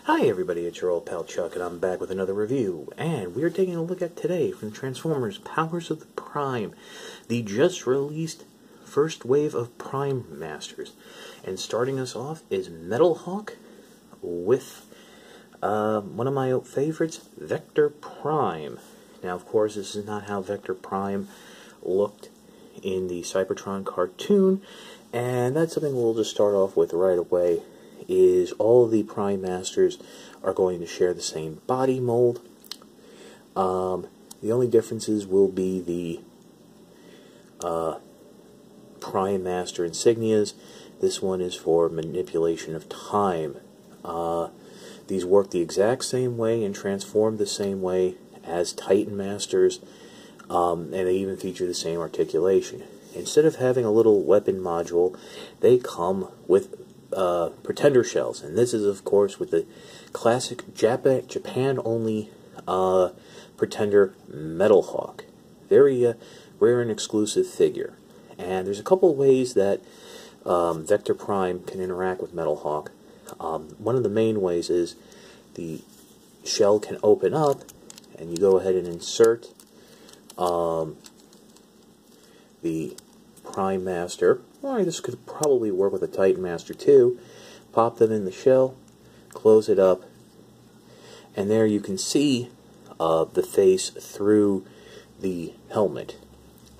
Hi everybody, it's your old pal Chuck, and I'm back with another review, and we are taking a look at today from Transformers Powers of the Prime, the just released first wave of Prime Masters. And starting us off is Metalhawk with one of my favorites, Vector Prime. Now of course this is not how Vector Prime looked in the Cybertron cartoon, and that's something we'll just start off with right away. Is all of the Prime Masters are going to share the same body mold. The only differences will be the Prime Master insignias. This one is for manipulation of time. These work the exact same way and transform the same way as Titan Masters, and they even feature the same articulation. Instead of having a little weapon module, they come with pretender shells, and this is of course with the classic Japan-only pretender Metalhawk. Very rare and exclusive figure. And there's a couple ways that Vector Prime can interact with Metalhawk. One of the main ways is the shell can open up, and you go ahead and insert the Prime Master. Or this could probably work with a Titan Master too. Pop them in the shell, close it up, and there you can see the face through the helmet.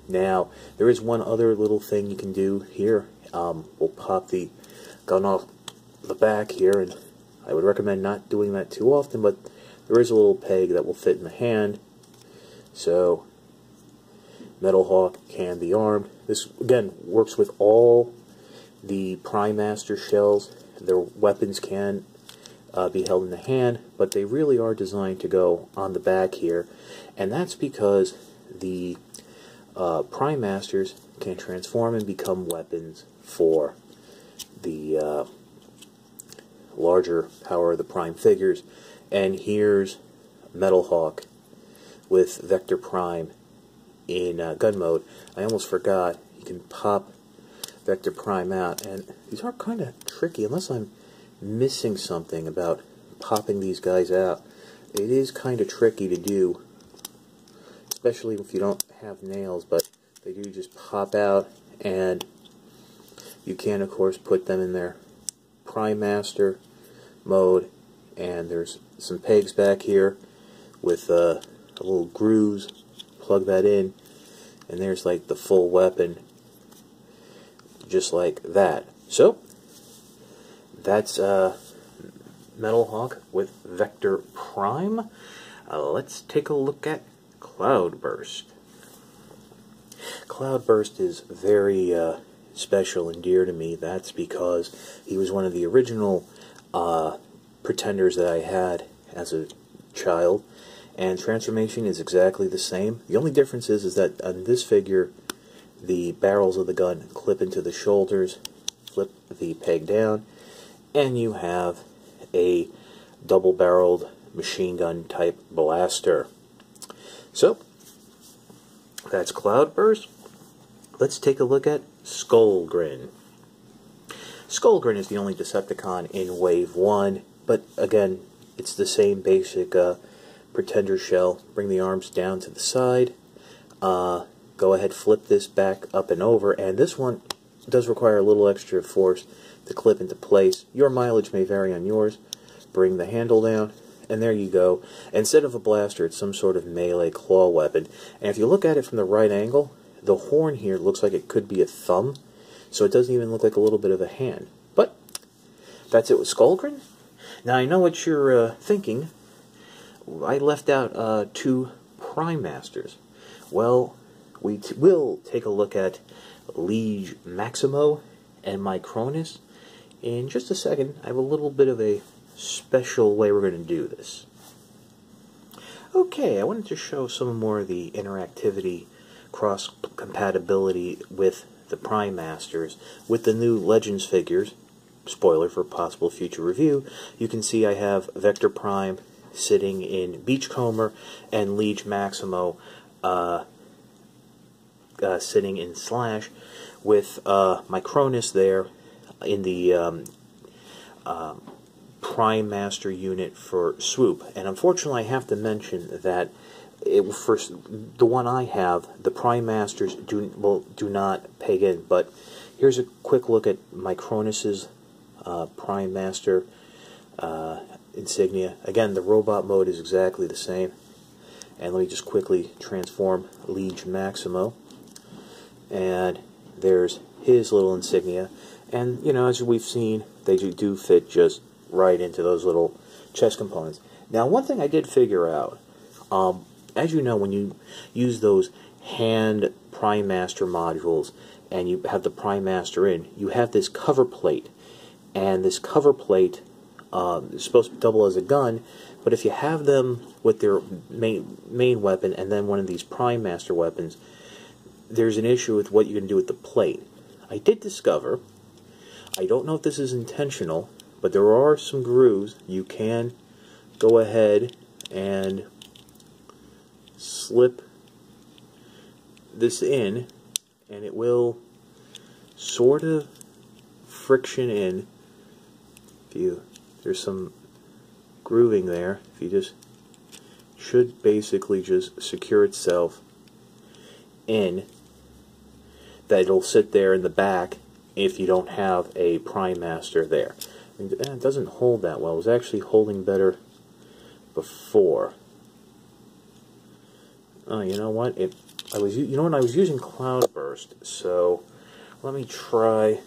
Now, there is one other little thing you can do here. We'll pop the gun off the back here, and I would recommend not doing that too often, but there is a little peg that will fit in the hand, so Metalhawk can be armed. This, again, works with all the Prime Master shells. Their weapons can be held in the hand, but they really are designed to go on the back here, and that's because the Prime Masters can transform and become weapons for the larger power of the Prime figures. And here's Metalhawk with Vector Prime in gun mode. I almost forgot, you can pop Vector Prime out, and these are kind of tricky unless I'm missing something about popping these guys out. It is kind of tricky to do, especially if you don't have nails, but they do just pop out, and you can of course put them in their Prime Master mode. And there's some pegs back here with little grooves. Plug that in, and there's like the full weapon, just like that. So that's Metalhawk with Vector Prime. Let's take a look at Cloudburst. Cloudburst is very special and dear to me. That's because he was one of the original pretenders that I had as a child. And transformation is exactly the same. The only difference is that on this figure, the barrels of the gun clip into the shoulders, flip the peg down, and you have a double-barreled machine gun type blaster. So, that's Cloudburst. Let's take a look at Grinning. Grinning is the only Decepticon in Wave 1, but again, it's the same basic pretender shell. Bring the arms down to the side. Go ahead, flip this back up and over, and this one does require a little extra force to clip into place. Your mileage may vary on yours. Bring the handle down, and there you go. Instead of a blaster, it's some sort of melee claw weapon. And if you look at it from the right angle, the horn here looks like it could be a thumb, so it doesn't even look like a little bit of a hand. But that's it with Grinning. Now I know what you're thinking. I left out two Prime Masters. Well, we will take a look at Liege Maximo and Micronus in just a second. I have a little bit of a special way we're going to do this. Okay, I wanted to show some more of the interactivity, cross-compatibility with the Prime Masters with the new Legends figures. Spoiler for possible future review. You can see I have Vector Prime sitting in Beachcomber and Liege Maximo sitting in Slash, with Micronus there in the Prime Master unit for Swoop. And unfortunately, I have to mention that for the one I have, the Prime Masters do not peg in. But here's a quick look at my Cronus's Prime Master insignia. Again, the robot mode is exactly the same. And let me just quickly transform Liege Maximo. And there's his little insignia. And, you know, as we've seen, they do fit just right into those little chest components. Now, one thing I did figure out, as you know, when you use those hand Prime Master modules and you have the Prime Master in, you have this cover plate. And this cover plate is supposed to double as a gun, but if you have them with their main weapon and then one of these Prime Master weapons, there's an issue with what you can do with the plate. I did discover, I don't know if this is intentional, but there are some grooves. You can go ahead and slip this in, and it will sort of friction in. There's some grooving there. If you just should basically just secure itself in, that it'll sit there in the back if you don't have a Prime Master there. And it doesn't hold that well. It was actually holding better before. Oh, you know what? I was using Cloudburst, so let me try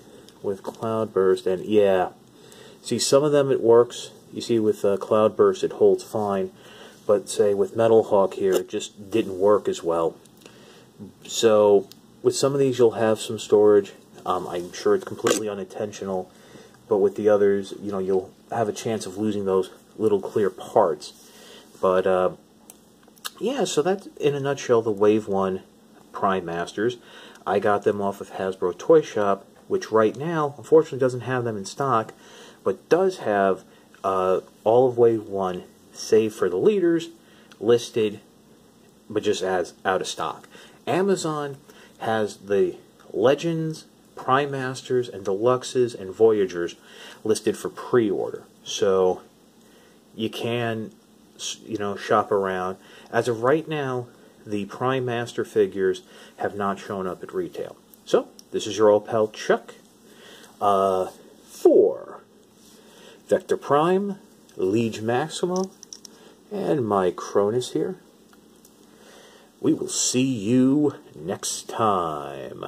with Cloudburst, and yeah. See, some of them it works. You see with Cloudburst it holds fine, but say with Metalhawk here it just didn't work as well. So with some of these you'll have some storage. I'm sure it's completely unintentional, but with the others, you know, you'll have a chance of losing those little clear parts. But yeah, so that's in a nutshell the Wave 1 Prime Masters. I got them off of Hasbro Toy Shop, which right now unfortunately doesn't have them in stock, but does have all of Wave 1, save for the leaders, listed, but just as out of stock. Amazon has the Legends, Prime Masters, and Deluxes, and Voyagers listed for pre-order. So you can, you know, shop around. As of right now, the Prime Master figures have not shown up at retail. So, this is your old pal Chuck for Vector Prime, Liege Maximo, and my Cronus here. We will see you next time.